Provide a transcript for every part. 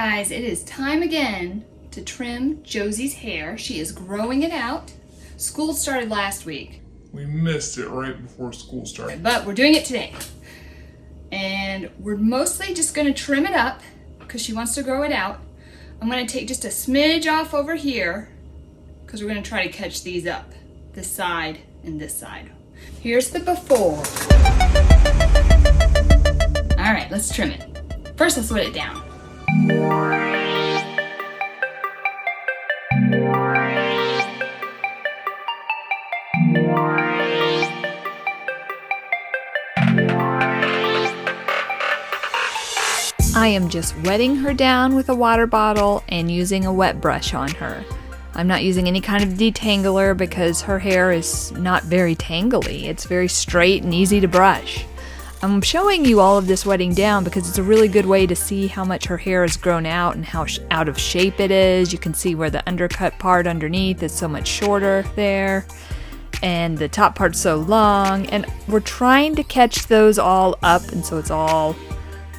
guys, it is time again to trim Josie's hair. She is growing it out. School started last week. We missed it right before school started. But we're doing it today. And we're mostly just going to trim it up because she wants to grow it out. I'm going to take just a smidge off over here because we're going to try to catch these up. This side and this side. Here's the before. All right, let's trim it. First, let's let it down. I am just wetting her down with a water bottle and using a wet brush on her. I'm not using any kind of detangler because her hair is not very tangly. It's very straight and easy to brush. I'm showing you all of this wetting down because it's a really good way to see how much her hair has grown out and how out of shape it is. You can see where the undercut part underneath is so much shorter there, and the top part's so long, and we're trying to catch those all up, and so it's all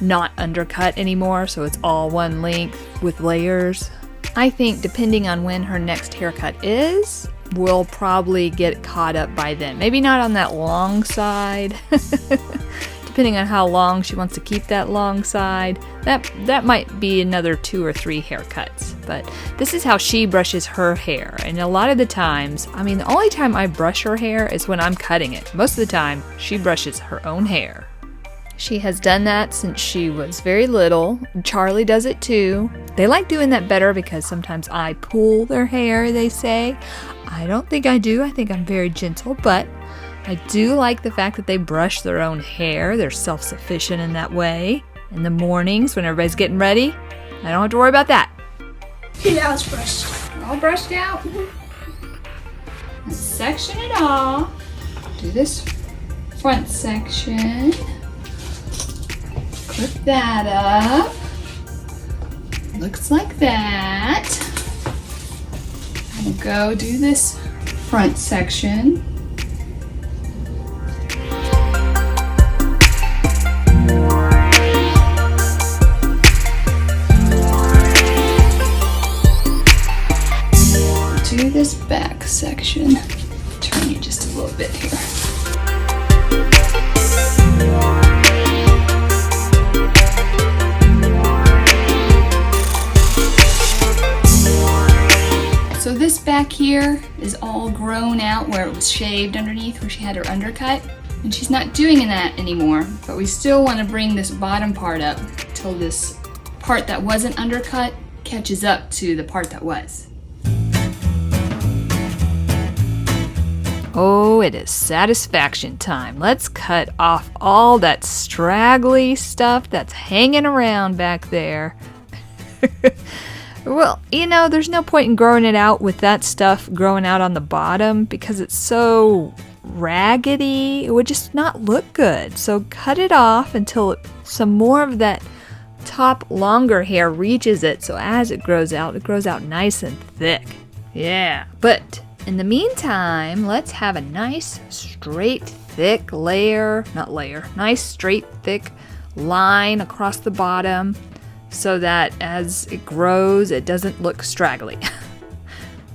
not undercut anymore, so it's all one length with layers. I think depending on when her next haircut is, we'll probably get caught up by then. Maybe not on that long side. Depending on how long she wants to keep that long side, that might be another 2 or 3 haircuts. But this is how she brushes her hair. And a lot of the times, the only time I brush her hair is when I'm cutting it. Most of the time, she brushes her own hair. She has done that since she was very little. Charlie does it too. They like doing that better because sometimes I pull their hair, they say. I don't think I do. I think I'm very gentle, but I do like the fact that they brush their own hair. They're self-sufficient in that way. In the mornings when everybody's getting ready, I don't have to worry about that. Now it's brushed. All brushed out. Let's section it off. Do this front section. Clip that up. Looks like that. And go do this front section. Do this back section. Turn you just a little bit here. So this back here is all grown out where it was shaved underneath, where she had her undercut. And she's not doing that anymore, but we still want to bring this bottom part up till this part that wasn't undercut catches up to the part that was. Oh, it is satisfaction time. Let's cut off all that straggly stuff that's hanging around back there. Well, there's no point in growing it out with that stuff growing out on the bottom because it's so raggedy. It would just not look good. So cut it off until some more of that top longer hair reaches it. So as it grows out nice and thick. Yeah. But in the meantime, let's have a nice straight thick nice straight thick line across the bottom, so that as it grows, it doesn't look straggly.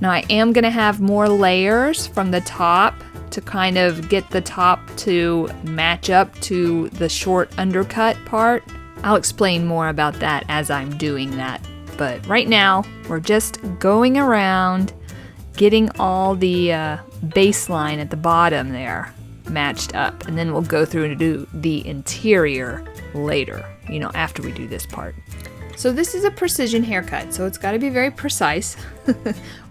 Now I am going to have more layers from the top to kind of get the top to match up to the short undercut part. I'll explain more about that as I'm doing that. But right now, we're just going around getting all the baseline at the bottom there matched up. And then we'll go through and do the interior later, after we do this part. So this is a precision haircut, so it's got to be very precise,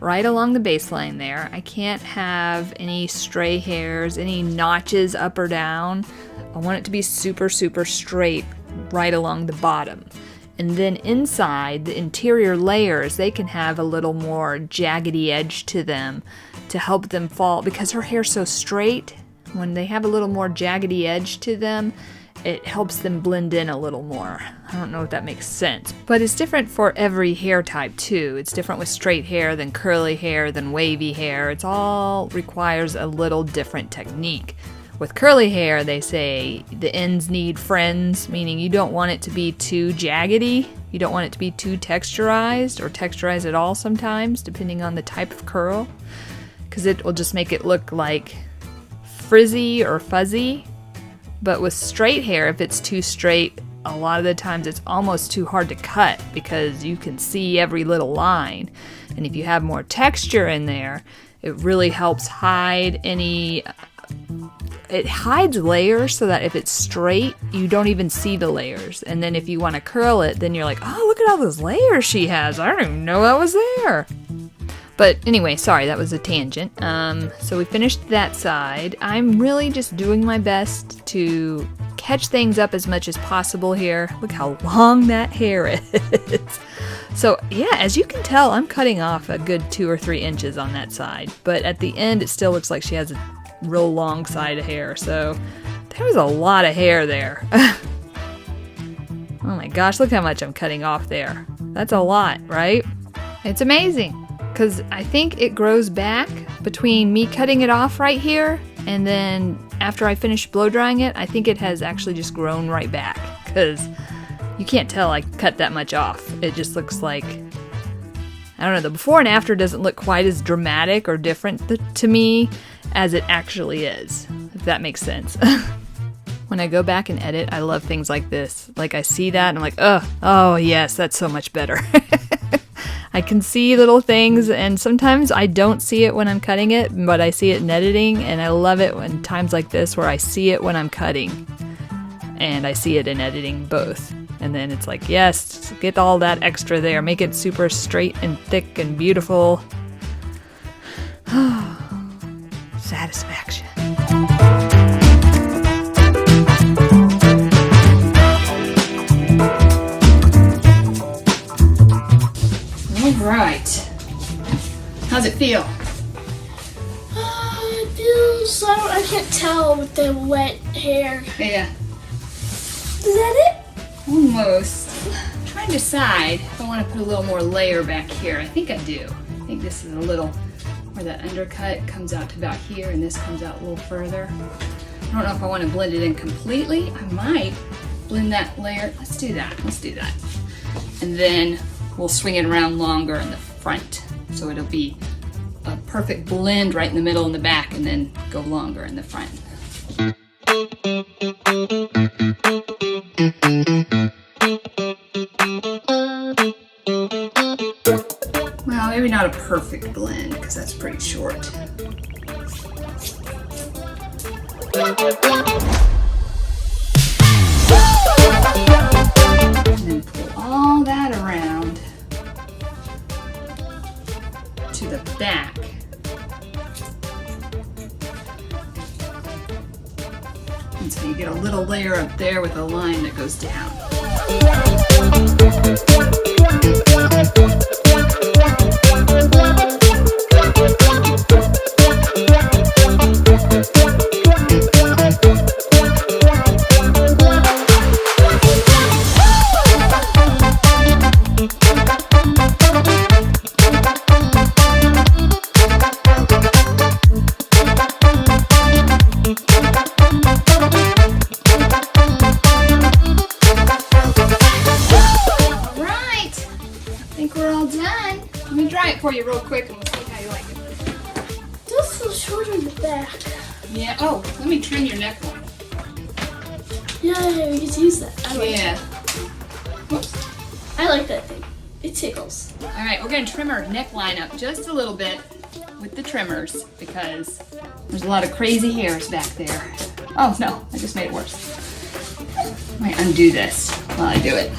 right along the baseline there. I can't have any stray hairs, any notches up or down. I want it to be super, super straight right along the bottom. And then inside, the interior layers, they can have a little more jaggedy edge to them to help them fall, because her hair's so straight. When they have a little more jaggedy edge to them, it helps them blend in a little more. I don't know if that makes sense. But it's different for every hair type too. It's different with straight hair than curly hair than wavy hair. It's all requires a little different technique. With curly hair, they say the ends need friends, meaning you don't want it to be too jaggedy. You don't want it to be too texturized or texturized at all sometimes, depending on the type of curl, because it will just make it look like frizzy or fuzzy. But with straight hair, if it's too straight, a lot of the times it's almost too hard to cut because you can see every little line. And if you have more texture in there, it really helps hide any... It hides layers so that if it's straight, you don't even see the layers. And then if you want to curl it, then you're like, oh, look at all those layers she has. I don't even know that was there. But anyway, sorry, that was a tangent. So we finished that side. I'm really just doing my best to catch things up as much as possible here. Look how long that hair is. So yeah, as you can tell, I'm cutting off a good 2 or 3 inches on that side. But at the end, it still looks like she has a real long side of hair. So there was a lot of hair there. Oh my gosh, look how much I'm cutting off there. That's a lot, right? It's amazing. Because I think it grows back between me cutting it off right here and then after I finish blow drying it, I think it has actually just grown right back. Because you can't tell I cut that much off. It just looks like, I don't know, the before and after doesn't look quite as dramatic or different to me as it actually is, if that makes sense. When I go back and edit, I love things like this. Like I see that and I'm like, oh yes, that's so much better. I can see little things, and sometimes I don't see it when I'm cutting it, but I see it in editing, and I love it when times like this where I see it when I'm cutting and I see it in editing both. And then it's like, yes, get all that extra there. Make it super straight and thick and beautiful. Satisfaction. All right. How's it feel? It feels, I can't tell with the wet hair. Yeah. Is that it? Almost. I'm trying to decide if I want to put a little more layer back here. I think I do. I think this is a little where that undercut comes out to about here and this comes out a little further. I don't know if I want to blend it in completely. I might blend that layer. Let's do that. And then we'll swing it around longer in the front. So it'll be a perfect blend right in the middle and the back and then go longer in the front. Well, maybe not a perfect blend because that's pretty short. And then pull all that around to the back. And so you get a little layer up there with a line that goes down. For you real quick and we'll see how you like it. Just so short on the back. Yeah, oh, let me trim your neckline. Yeah, we could use that. I like Yeah. Whoops. I like that thing. It tickles. Alright, we're going to trim our neckline up just a little bit with the trimmers because there's a lot of crazy hairs back there. Oh no, I just made it worse. I might undo this while I do it.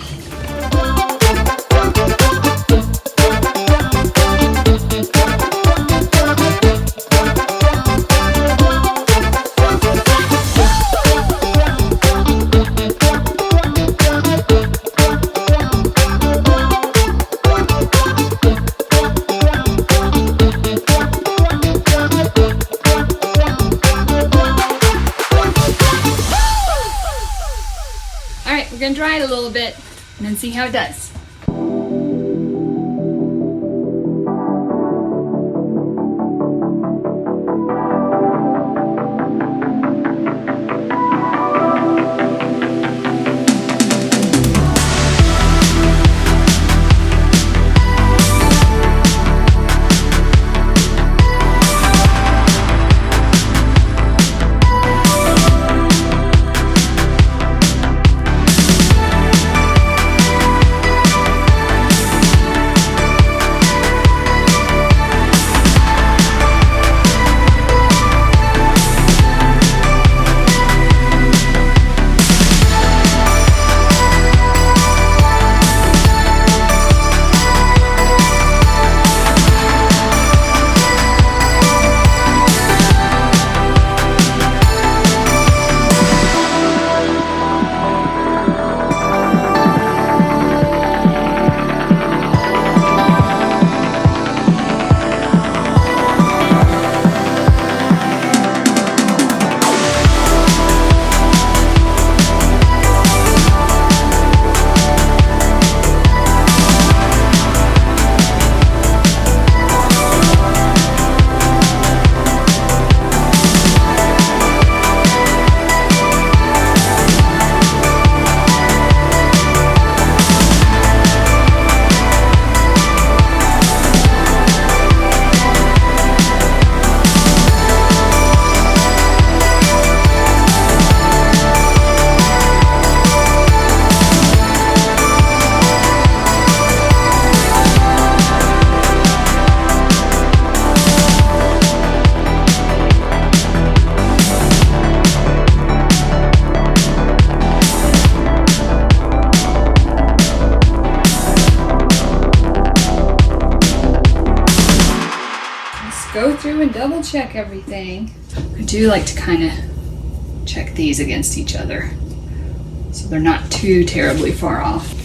We're going to dry it a little bit and then see how it does. go through and double check everything. I do like to kind of check these against each other so they're not too terribly far off.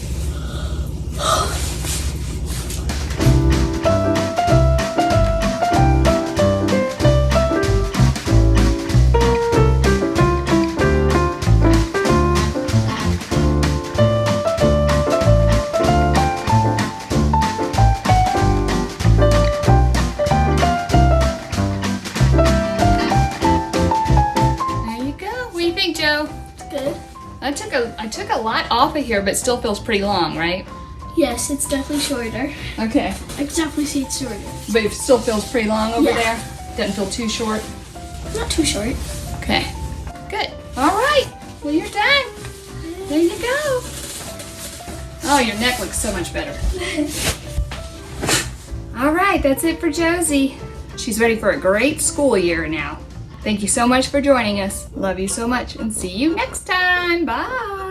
Good. I took a lot off of here, but still feels pretty long, right? Yes, it's definitely shorter. Okay. I can definitely see it's shorter. But it still feels pretty long over Yeah. there? Doesn't feel too short? Not too short. Okay. Good. All right. Well, you're done. There you go. Oh, your neck looks so much better. All right, that's it for Josie. She's ready for a great school year now. Thank you so much for joining us. Love you so much and see you next time. Bye.